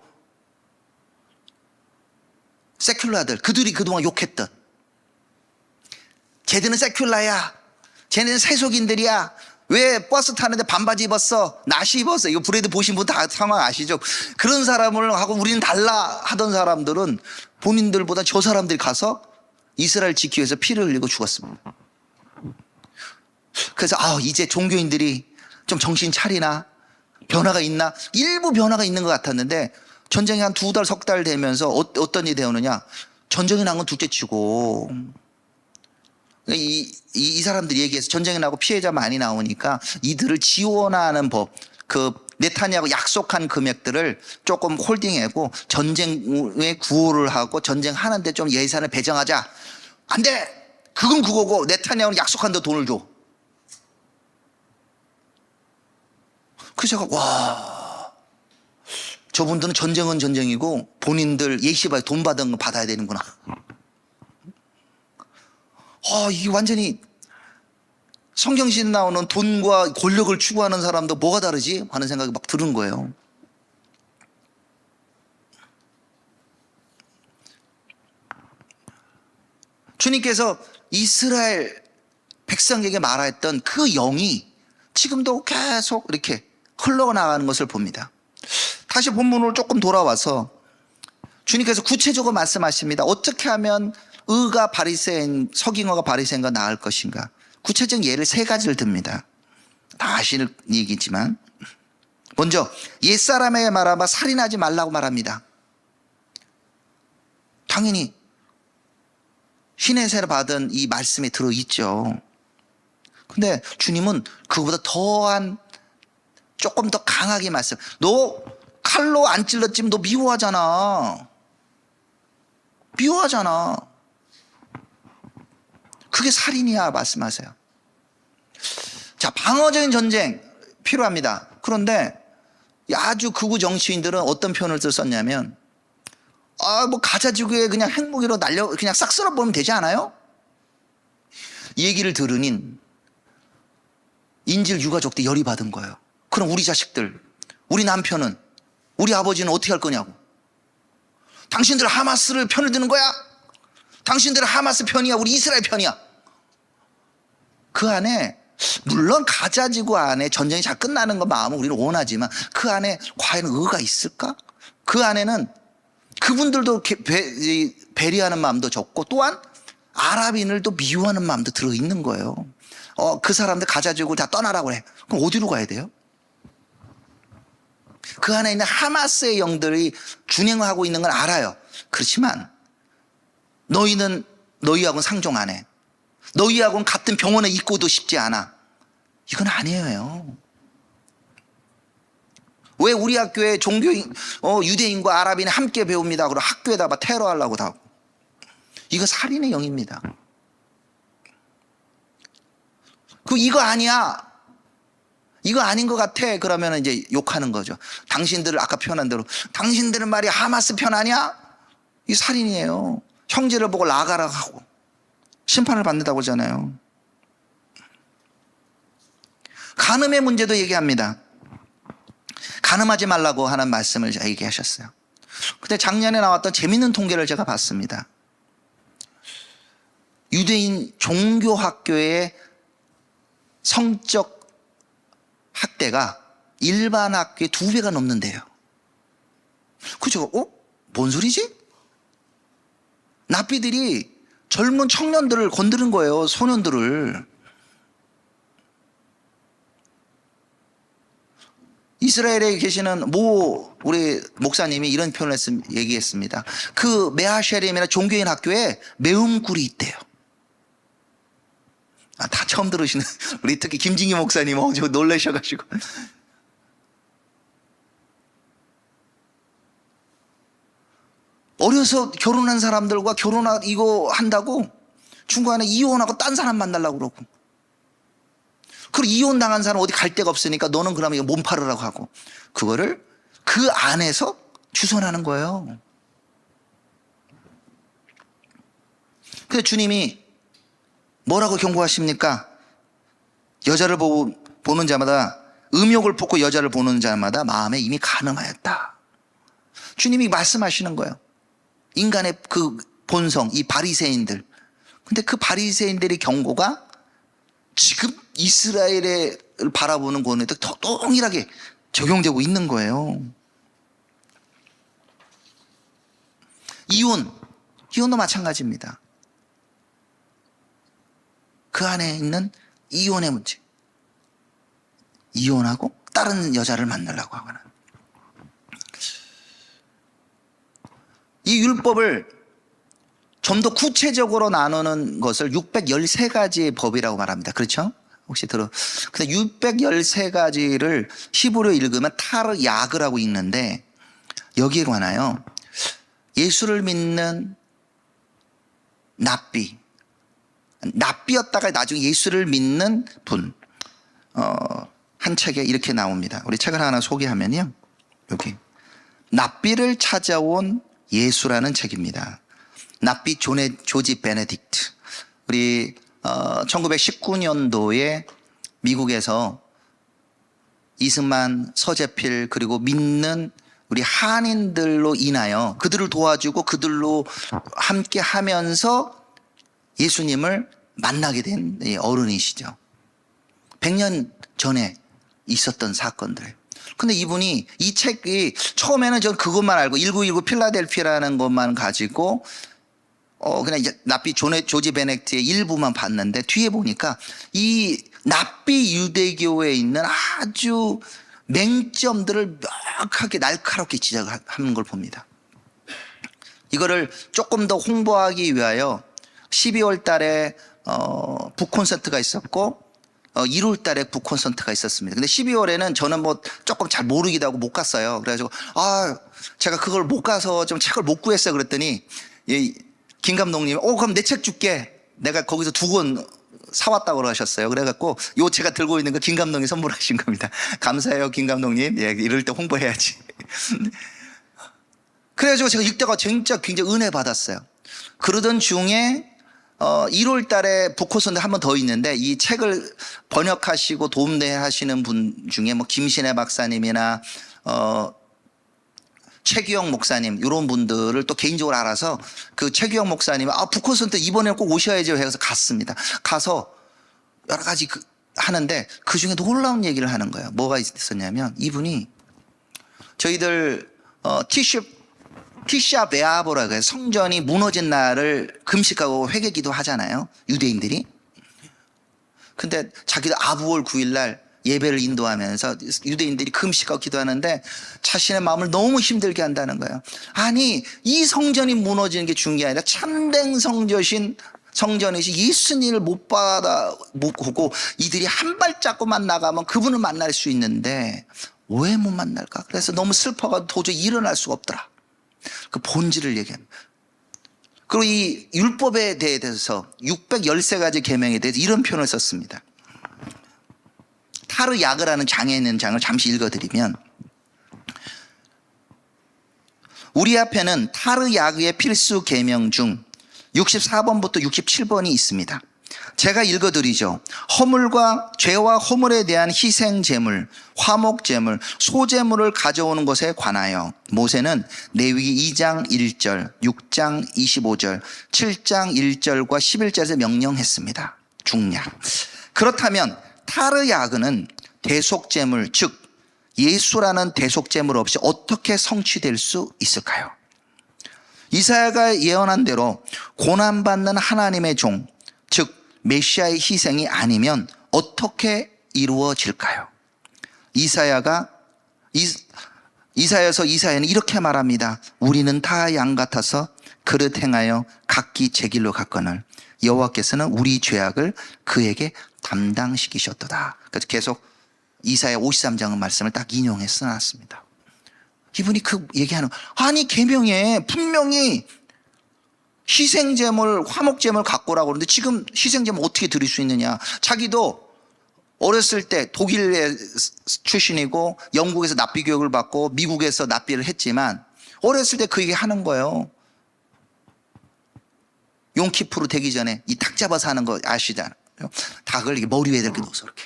A: 세큘라들, 그들이 그동안 욕했던, 쟤들은 세큘라야, 쟤네는 세속인들이야, 왜 버스 타는데 반바지 입었어, 나시 입었어, 이거 브레드 보신 분 다 상황 아시죠? 그런 사람을 하고 우리는 달라 하던 사람들은 본인들보다 저 사람들이 가서 이스라엘 지키기 위해서 피를 흘리고 죽었습니다. 그래서 이제 종교인들이 좀 정신 차리나, 변화가 있나, 일부 변화가 있는 것 같았는데 전쟁이 한 2달, 석 달 되면서 어떤 일이 되었느냐, 전쟁이 난 건 둘째치고 이 사람들이 얘기해서 전쟁이 나고 피해자 많이 나오니까 이들을 지원하는 법, 그 네타냐고 약속한 금액들을 조금 홀딩하고 전쟁에 구호를 하고 전쟁하는데 좀 예산을 배정하자. 안 돼! 그건 그거고 네타냐고는 약속한 데 돈을 줘. 그래서 제가 와, 저분들은 전쟁은 전쟁이고 본인들 예시바에 돈 받은 거 받아야 되는구나. 이게 완전히 성경신 나오는 돈과 권력을 추구하는 사람도 뭐가 다르지? 하는 생각이 막 드는 거예요. 주님께서 이스라엘 백성에게 말했던 그 영이 지금도 계속 이렇게 흘러나가는 것을 봅니다. 다시 본문으로 조금 돌아와서 주님께서 구체적으로 말씀하십니다. 어떻게 하면 의가 바리새인, 서기관과 바리새인과 나을 것인가? 구체적인 예를 3가지를 듭니다. 다 아시는 얘기지만 먼저 옛사람에게 말하면 살인하지 말라고 말합니다. 당연히 신의 세를 받은 이 말씀에 들어있죠. 근데 주님은 그거보다 더한 조금 더 강하게 말씀. 너 칼로 안 찔렀지만 너 미워하잖아. 미워하잖아. 그게 살인이야 말씀하세요. 자, 방어적인 전쟁 필요합니다. 그런데 아주 극우 정치인들은 어떤 표현을 썼냐면 뭐 가자 지구에 그냥 핵무기로 그냥 싹 쓸어버리면 되지 않아요? 이 얘기를 들으니 인질 유가족들이 열이 받은 거예요. 그럼 우리 자식들, 우리 남편은, 우리 아버지는 어떻게 할 거냐고. 당신들 하마스를 편을 드는 거야? 당신들은 하마스 편이야, 우리 이스라엘 편이야. 그 안에 물론 가자지구 안에 전쟁이 잘 끝나는 거 마음은 우리는 원하지만 그 안에 과연 의가 있을까? 그 안에는 그분들도 배려하는 마음도 적고 또한 아랍인을 또 미워하는 마음도 들어있는 거예요. 그 사람들 가자지구를 다 떠나라고 그래. 그럼 어디로 가야 돼요? 그 안에 있는 하마스의 영들이 준행하고 있는 걸 알아요. 그렇지만 너희는 너희하고는 상종 안 해. 너희하고는 같은 병원에 있고도 싶지 않아. 이건 아니에요. 왜 우리 학교에 종교인, 유대인과 아랍인이 함께 배웁니다. 그리고 학교에다 막 테러하려고 다 하고. 이거 살인의 영입니다. 이거 아니야. 이거 아닌 것 같아. 그러면 이제 욕하는 거죠. 당신들을 아까 표현한 대로 당신들은 말이야 하마스 편 아니야? 이 살인이에요. 형제를 보고 나가라 하고 심판을 받는다고 하잖아요. 간음의 문제도 얘기합니다. 간음하지 말라고 하는 말씀을 얘기하셨어요. 근데 작년에 나왔던 재밌는 통계를 제가 봤습니다. 유대인 종교학교의 성적 학대가 일반 학교의 2배가 넘는데요. 그죠? 뭔 소리지? 납비들이 젊은 청년들을 건드린 거예요. 소년들을. 이 이스라엘에 계시는 모 우리 목사님이 이런 표현을 얘기했습니다. 그 메하쉐림이나 종교인 학교에 매운꿀이 있대요. 다 처음 들으시는 우리 특히 김진기 목사님 저 놀라셔가지고. 어려서 결혼한 사람들과 이거 한다고 중간에 이혼하고 딴 사람 만나려고 그러고, 그리고 이혼 당한 사람 어디 갈 데가 없으니까 너는 그러면 이거 몸 팔으라고 하고, 그거를 그 안에서 주선하는 거예요. 그래서 주님이 뭐라고 경고하십니까? 여자를 보는 자마다, 음욕을 벗고 여자를 보는 자마다 마음에 이미 간음하였다. 주님이 말씀하시는 거예요. 인간의 그 본성, 이 바리새인들. 근데 그 바리새인들의 경고가 지금 이스라엘을 바라보는 곳에도 동일하게 적용되고 있는 거예요. 이혼도 마찬가지입니다. 그 안에 있는 이혼의 문제. 이혼하고 다른 여자를 만나려고 하거나. 이 율법을 좀 더 구체적으로 나누는 것을 613가지의 법이라고 말합니다. 그렇죠? 혹시 근데 613가지를 히브리어 읽으면 타르 야그라고 읽는데, 여기에 관하여 예수를 믿는 납비였다가 나중에 예수를 믿는 분, 한 책에 이렇게 나옵니다. 우리 책을 하나 소개하면요, 여기 납비를 찾아온 예수라는 책입니다. 납비 조지 베네딕트. 우리 1919년도에 미국에서 이승만, 서재필, 그리고 믿는 우리 한인들로 인하여 그들을 도와주고 그들로 함께 하면서 예수님을 만나게 된 어른이시죠. 100년 전에 있었던 사건들. 근데 이분이 이 책이 처음에는 전 그것만 알고 1919 필라델피아라는 것만 가지고 그냥 납비 조지 베넥트의 일부만 봤는데, 뒤에 보니까 이 납비 유대교에 있는 아주 맹점들을 명확하게 날카롭게 지적하는 걸 봅니다. 이거를 조금 더 홍보하기 위하여 12월 달에 북콘서트가 있었고 1월 달에 북콘서트가 있었습니다. 근데 12월에는 저는 뭐 조금 잘 모르기도 하고 못 갔어요. 그래가지고 제가 그걸 못 가서 좀 책을 못 구했어요. 그랬더니 김 감독님이 그럼 내 책 줄게. 내가 거기서 2권 사왔다고 그러셨어요. 그래갖고 요 제가 들고 있는 거 김 감독님이 선물하신 겁니다. 감사해요, 김 감독님. 이럴 때 홍보해야지. 그래가지고 제가 읽다가 진짜 굉장히 은혜 받았어요. 그러던 중에 1월 달에 북콘서트 한 번 더 있는데, 이 책을 번역하시고 도움대 하시는 분 중에 뭐 김신혜 박사님이나 최규영 목사님, 이런 분들을 또 개인적으로 알아서 그 최규영 목사님이 북콘서트 이번에는 꼭 오셔야죠 해서 갔습니다. 가서 여러 가지 하는데 그 중에 놀라운 얘기를 하는 거예요. 뭐가 있었냐면, 이분이 저희들 티샤 베아보라고 해서 성전이 무너진 날을 금식하고 회개기도 하잖아요, 유대인들이. 근데 자기들 아부월 9일 날 예배를 인도하면서 유대인들이 금식하고 기도하는데 자신의 마음을 너무 힘들게 한다는 거예요. 아니, 이 성전이 무너지는 게 중요한 게 아니라 참된 성전이시 예수님을 못 보고 이들이 한 발자국만 나가면 그분을 만날 수 있는데 왜 못 만날까? 그래서 너무 슬퍼가지고 도저히 일어날 수가 없더라. 그 본질을 얘기합니다. 그리고 이 율법에 대해서 613가지 계명에 대해서 이런 표현을 썼습니다. 타르 야그라는 장에 있는 장을 잠시 읽어드리면, 우리 앞에는 타르 야그의 필수 계명 중 64번부터 67번이 있습니다. 제가 읽어드리죠. 죄와 허물에 대한 희생 제물, 화목 제물, 소제물을 가져오는 것에 관하여 모세는 레위기 2장 1절, 6장 25절, 7장 1절과 11절에서 명령했습니다. 중략. 그렇다면 타르 야그는 대속제물, 즉 예수라는 대속제물 없이 어떻게 성취될 수 있을까요? 이사야가 예언한 대로 고난받는 하나님의 종, 즉 메시아의 희생이 아니면 어떻게 이루어질까요? 이사야가 이사야서 이사야는 이렇게 말합니다. 우리는 다 양 같아서 그릇 행하여 각기 제 길로 갔거늘 여호와께서는 우리 죄악을 그에게 담당시키셨도다. 그래서 계속 이사야 53장 말씀을 딱 인용해서 놨습니다. 이분이 그 얘기하는, 아니 계명에 분명히 희생제물, 화목제물 갖고 오라고 그러는데 지금 희생제물 어떻게 드릴 수 있느냐. 자기도 어렸을 때 독일의 출신이고 영국에서 납비 교육을 받고 미국에서 납비를 했지만 어렸을 때 그 얘기 하는 거예요. 용키프로 되기 전에 이 닭 잡아서 하는 거 아시잖아요. 닭을 이렇게 머리 위에 이렇게 놓아서 이렇게,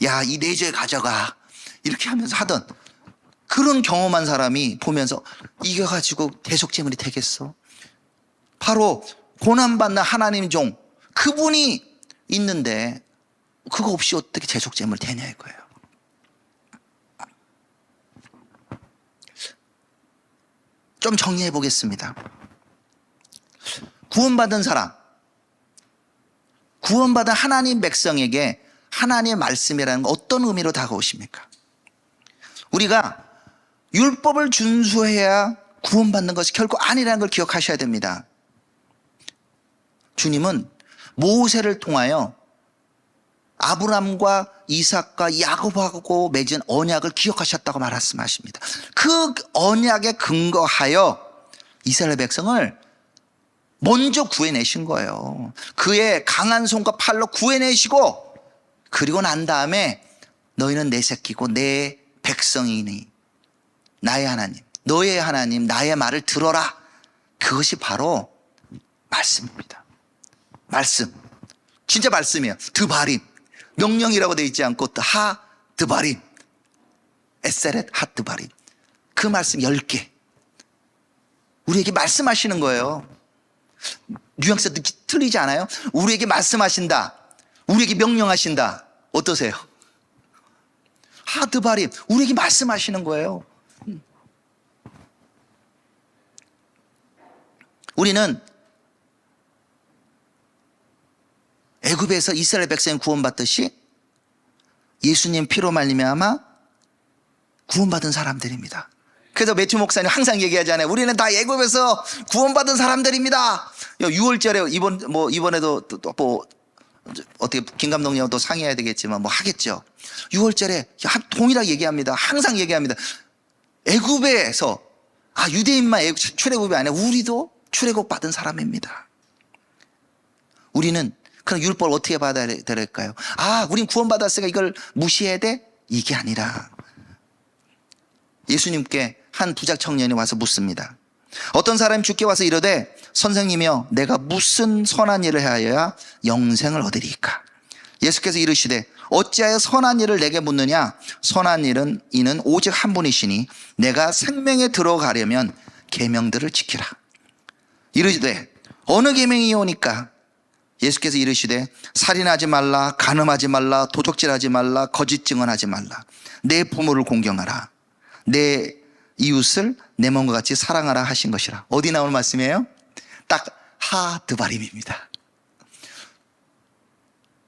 A: 야, 이 내 죄 가져가, 이렇게 하면서 하던 그런 경험한 사람이 보면서 이겨가지고 대속제물이 되겠어? 바로 고난받는 하나님 종 그분이 있는데 그거 없이 어떻게 대속제물이 되냐 이거예요. 좀 정리해 보겠습니다. 구원받은 사람, 구원받은 하나님 백성에게 하나님의 말씀이라는 건 어떤 의미로 다가오십니까? 우리가 율법을 준수해야 구원받는 것이 결코 아니라는 걸 기억하셔야 됩니다. 주님은 모세를 통하여 아브람과 이삭과 야곱하고 맺은 언약을 기억하셨다고 말씀하십니다. 그 언약에 근거하여 이스라엘 백성을 먼저 구해내신 거예요. 그의 강한 손과 팔로 구해내시고, 그리고 난 다음에 너희는 내 새끼고 내 백성이니 나의 하나님, 너의 하나님, 나의 말을 들어라. 그것이 바로 말씀입니다. 말씀, 진짜 말씀이에요. 드바림, 명령이라고 되어 있지 않고 하 드바림, 에세렛 하 드바림, 그 말씀 10개 우리에게 말씀하시는 거예요. 뉘앙스가 틀리지 않아요? 우리에게 말씀하신다, 우리에게 명령하신다. 어떠세요? 하드바림, 우리에게 말씀하시는 거예요. 우리는 애굽에서 이스라엘 백성이 구원받듯이 예수님 피로 말미암아 구원받은 사람들입니다. 그래서 매튜 목사님 항상 얘기하잖아요. 우리는 다 애굽에서 구원받은 사람들입니다. 6월절에 이번에도 또 어떻게 김 감독님하고 또 상의해야 되겠지만 뭐 하겠죠. 6월절에 동일하게 얘기합니다. 항상 얘기합니다. 애굽에서 유대인만 출애굽이 아니라 우리도 출애굽 받은 사람입니다. 우리는 그럼 율법을 어떻게 받아야 될까요? 우린 구원받았으니까 이걸 무시해야 돼? 이게 아니라 예수님께 한 부작 청년이 와서 묻습니다. 어떤 사람이 주께 와서 이르되 선생님이여 내가 무슨 선한 일을 하여야 영생을 얻으리이까? 예수께서 이르시되 어찌하여 선한 일을 내게 묻느냐? 선한 일은 이는 오직 한 분이시니 내가 생명에 들어가려면 계명들을 지키라. 이르시되 어느 계명이오니까? 예수께서 이르시되 살인하지 말라, 간음하지 말라, 도적질하지 말라, 거짓 증언하지 말라, 내 부모를 공경하라, 내 이웃을 내 몸과 같이 사랑하라 하신 것이라. 어디 나오는 말씀이에요? 딱 하드바림입니다.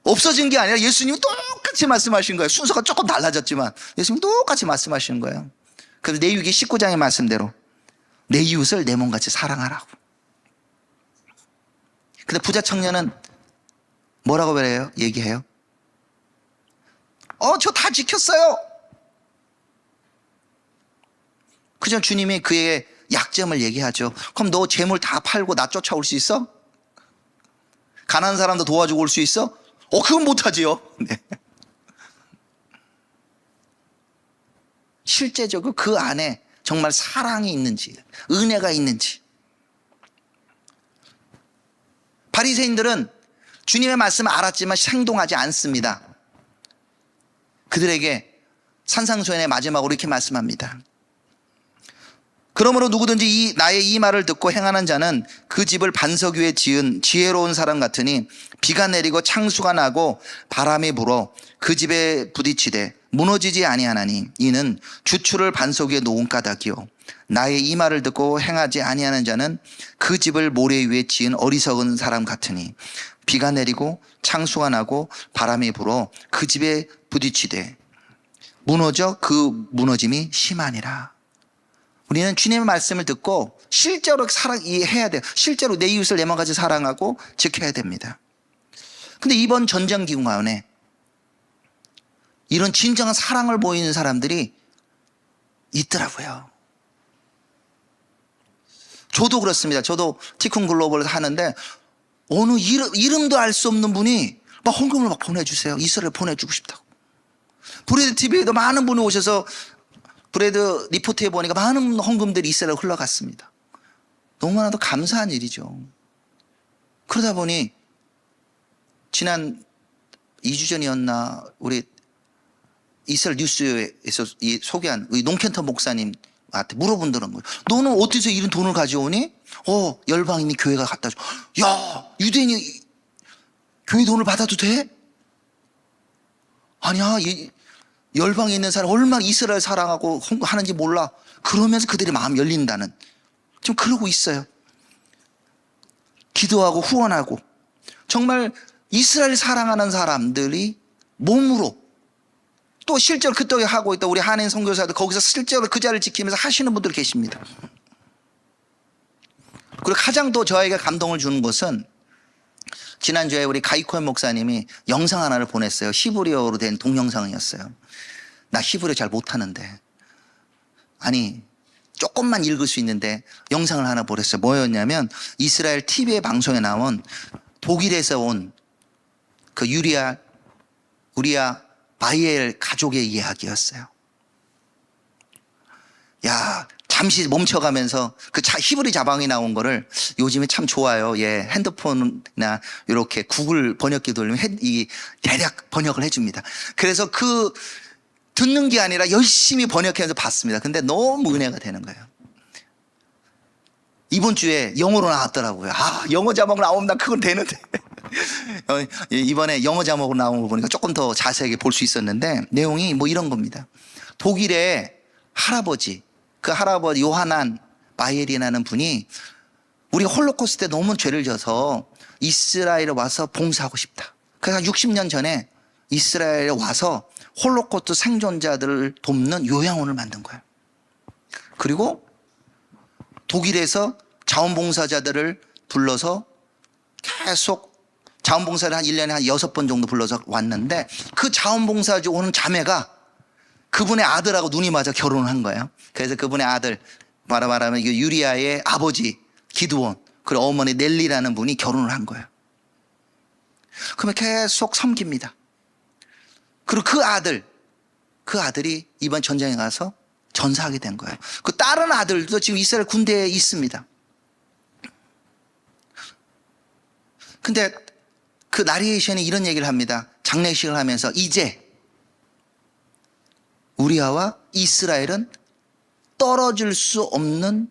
A: 없어진 게 아니라 예수님이 똑같이 말씀하신 거예요. 순서가 조금 달라졌지만 예수님이 똑같이 말씀하시는 거예요. 그래서 레위기 19장의 말씀대로 내 이웃을 내 몸같이 사랑하라고. 근데 부자 청년은 뭐라고 얘기해요? 저 다 지켰어요. 그저 주님이 그의 약점을 얘기하죠. 그럼 너 재물 다 팔고 나 쫓아올 수 있어? 가난한 사람도 도와주고 올 수 있어? 그건 못하지요. 네. 실제적으로 그 안에 정말 사랑이 있는지, 은혜가 있는지. 바리새인들은 주님의 말씀을 알았지만 행동하지 않습니다. 그들에게 산상수훈의 마지막으로 이렇게 말씀합니다. 그러므로 누구든지 나의 이 말을 듣고 행하는 자는 그 집을 반석 위에 지은 지혜로운 사람 같으니 비가 내리고 창수가 나고 바람이 불어 그 집에 부딪히되 무너지지 아니하나니 이는 주추를 반석 위에 놓은 까닭이요 나의 이 말을 듣고 행하지 아니하는 자는 그 집을 모래 위에 지은 어리석은 사람 같으니 비가 내리고 창수가 나고 바람이 불어 그 집에 부딪히되 무너져 그 무너짐이 심하니라. 우리는 주님의 말씀을 듣고 실제로 해야 돼요. 실제로 내 이웃을 내 마음같이 사랑하고 지켜야 됩니다. 근데 이번 전쟁 기간에 이런 진정한 사랑을 보이는 사람들이 있더라고요. 저도 그렇습니다. 저도 티쿤 글로벌을 하는데 어느 이름도 알 수 없는 분이 막 헌금을 막 보내주세요. 이스라엘 보내주고 싶다고. 브레드 TV에도 많은 분이 오셔서 브레드 리포트에 보니까 많은 헌금들이 이스라엘 흘러갔습니다. 너무나도 감사한 일이죠. 그러다 보니 지난 2주 전이었나 우리 이스라엘 뉴스에서 소개한 우리 농켄터 목사님한테 물어본다는 거예요. 너는 어디서 이런 돈을 가져오니? 열방인이 교회가 갖다 줘. 야, 유대인이 교회 돈을 받아도 돼? 아니야, 열방에 있는 사람 얼마나 이스라엘 사랑하고 하는지 몰라. 그러면서 그들의 마음이 열린다는, 좀 그러고 있어요. 기도하고 후원하고 정말 이스라엘 사랑하는 사람들이 몸으로 또 실제로 그 떡에 하고 있다. 우리 한인 선교사들 거기서 실제로 그 자리를 지키면서 하시는 분들 계십니다. 그리고 가장 더 저에게 감동을 주는 것은 지난주에 우리 가이코엔 목사님이 영상 하나를 보냈어요. 히브리어로 된 동영상이었어요. 나 히브리어 잘 못하는데, 아니 조금만 읽을 수 있는데 영상을 하나 보냈어요. 뭐였냐면 이스라엘 TV의 방송에 나온 독일에서 온 그 우리아 바이엘 가족의 이야기였어요. 야, 잠시 멈춰가면서 그 히브리 자방이 나온 거를 요즘에 참 좋아요. 예, 핸드폰이나 이렇게 구글 번역기 돌리면 이 대략 번역을 해줍니다. 그래서 그 듣는 게 아니라 열심히 번역해서 봤습니다. 근데 너무 은혜가 되는 거예요. 이번 주에 영어로 나왔더라고요. 영어 자막 나오면 난 그건 되는데. 이번에 영어 자막으로 나온 거 보니까 조금 더 자세하게 볼 수 있었는데 내용이 뭐 이런 겁니다. 독일의 할아버지, 그 할아버지 요하난 바이엘이라는 분이 우리 홀로코스트 때 너무 죄를 져서 이스라엘에 와서 봉사하고 싶다. 그래서 60년 전에 이스라엘에 와서 홀로코스트 생존자들을 돕는 요양원을 만든 거예요. 그리고 독일에서 자원봉사자들을 불러서 계속 자원봉사를 한 1년에 한 6번 정도 불러서 왔는데 그 자원봉사자 오는 자매가 그분의 아들하고 눈이 맞아 결혼을 한 거예요. 그래서 그분의 아들, 말하면 유리아의 아버지 기드온, 그리고 어머니 넬리라는 분이 결혼을 한 거예요. 그러면 계속 섬깁니다. 그리고 그 아들이 이번 전쟁에 가서 전사하게 된 거예요. 그 다른 아들도 지금 이스라엘 군대에 있습니다. 근데 그 나리에이션이 이런 얘기를 합니다. 장례식을 하면서 이제 우리아와 이스라엘은 떨어질 수 없는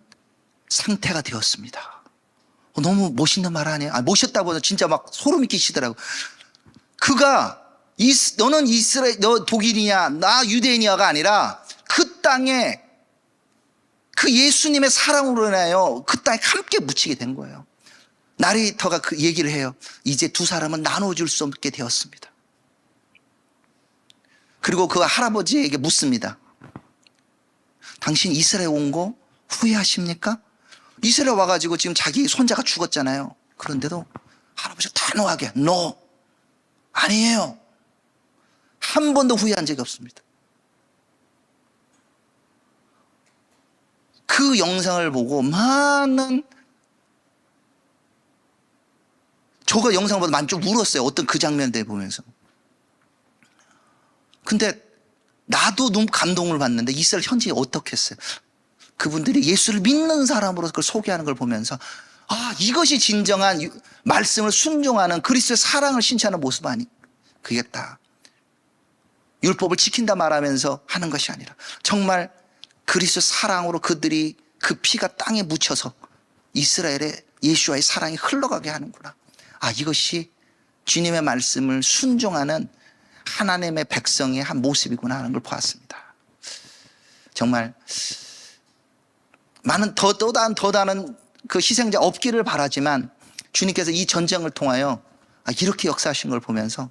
A: 상태가 되었습니다. 너무 멋있는 말 아니에요? 멋있다고 진짜 막 소름이 끼치더라고. 그가 너는 너 독일이냐 나 유대인이야가 아니라 그 땅에 그 예수님의 사랑으로 인하여 그 땅에 함께 묻히게 된 거예요. 나레이터가 그 얘기를 해요. 이제 두 사람은 나눠줄 수 없게 되었습니다. 그리고 그 할아버지에게 묻습니다. 당신 이스라엘 온 거 후회하십니까? 이스라엘 와가지고 지금 자기 손자가 죽었잖아요. 그런데도 할아버지가 단호하게 No, 아니에요. 한 번도 후회한 적이 없습니다. 그 영상을 보고 많은, 저가 영상을 보다 많이 좀 울었어요. 어떤 그 장면들 보면서. 근데 나도 너무 감동을 받는데 이스라엘 현지에 어떻게 했어요? 그분들이 예수를 믿는 사람으로 그걸 소개하는 걸 보면서 이것이 진정한 말씀을 순종하는 그리스도의 사랑을 신취하는 모습 그겠다. 율법을 지킨다 말하면서 하는 것이 아니라 정말 그리스도의 사랑으로 그들이 그 피가 땅에 묻혀서 이스라엘의 예수와의 사랑이 흘러가게 하는구나. 이것이 주님의 말씀을 순종하는 하나님의 백성의 한 모습이구나 하는 걸 보았습니다. 정말 많은 더 다른 그 희생자 없기를 바라지만 주님께서 이 전쟁을 통하여 이렇게 역사하신 걸 보면서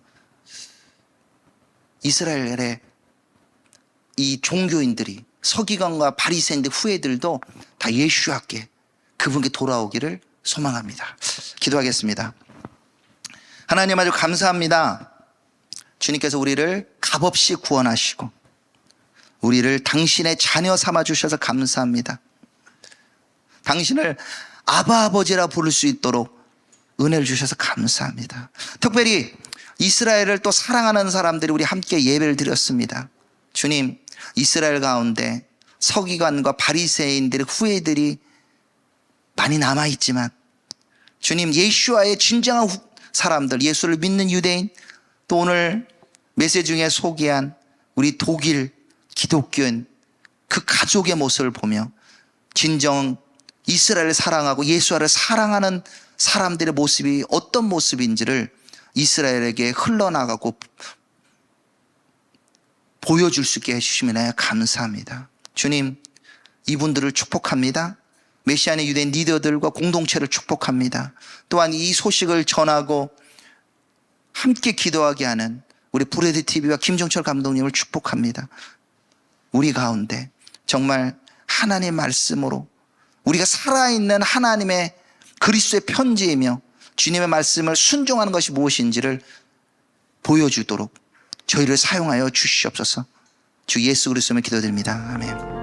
A: 이스라엘의 이 종교인들이 서기관과 바리새인들 후예들도 다 예수와께 그분께 돌아오기를 소망합니다. 기도하겠습니다. 하나님 아주 감사합니다. 주님께서 우리를 값없이 구원하시고 우리를 당신의 자녀 삼아 주셔서 감사합니다. 당신을 아바 아버지라 부를 수 있도록 은혜를 주셔서 감사합니다. 특별히 이스라엘을 또 사랑하는 사람들이 우리 함께 예배를 드렸습니다. 주님, 이스라엘 가운데 서기관과 바리새인들의 후예들이 많이 남아있지만 주님, 예수와의 진정한 사람들, 예수를 믿는 유대인, 또 오늘 메시지 중에 소개한 우리 독일 기독교인 그 가족의 모습을 보며 진정 이스라엘을 사랑하고 예수와를 사랑하는 사람들의 모습이 어떤 모습인지를 이스라엘에게 흘러나가고 보여줄 수 있게 해주시면 감사합니다. 주님, 이분들을 축복합니다. 메시아의 유대인 리더들과 공동체를 축복합니다. 또한 이 소식을 전하고 함께 기도하게 하는 우리 브레드TV와 김종철 감독님을 축복합니다. 우리 가운데 정말 하나님의 말씀으로 우리가 살아있는 하나님의 그리스도의 편지이며 주님의 말씀을 순종하는 것이 무엇인지를 보여주도록 저희를 사용하여 주시옵소서. 주 예수 그리스도의 기도드립니다. 아멘.